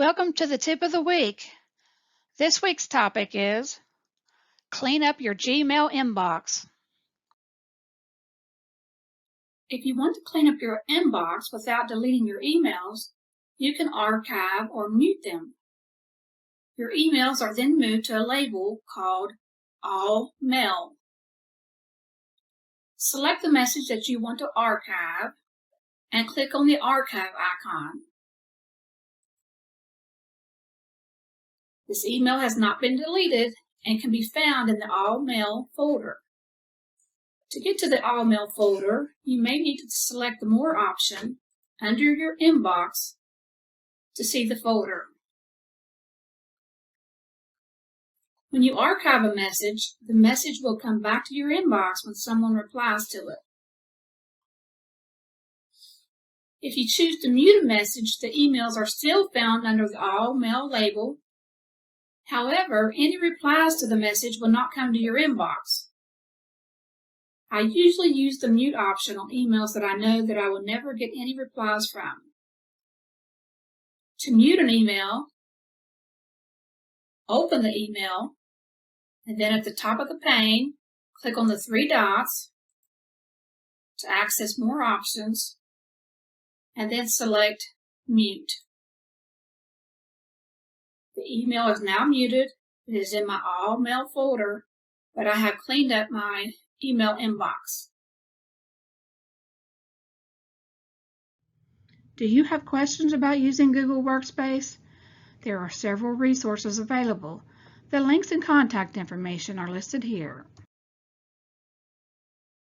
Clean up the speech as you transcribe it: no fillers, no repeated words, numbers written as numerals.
Welcome to the tip of the week. This week's topic is clean up your Gmail inbox. If you want to clean up your inbox without deleting your emails, you can archive or mute them. Your emails are then moved to a label called All Mail. Select the message that you want to archive and click on the archive icon. This email has not been deleted and can be found in the All Mail folder. To get to the All Mail folder, you may need to select the More option under your inbox to see the folder. When you archive a message, the message will come back to your inbox when someone replies to it. If you choose to mute a message, the emails are still found under the All Mail label. However, any replies to the message will not come to your inbox. I usually use the mute option on emails that I know that I will never get any replies from. To mute an email, open the email, and then at the top of the pane, click on the three dots to access more options, and then select Mute. The email is now muted. It is in my All Mail folder, but I have cleaned up my email inbox. Do you have questions about using Google Workspace? There are several resources available. The links and contact information are listed here.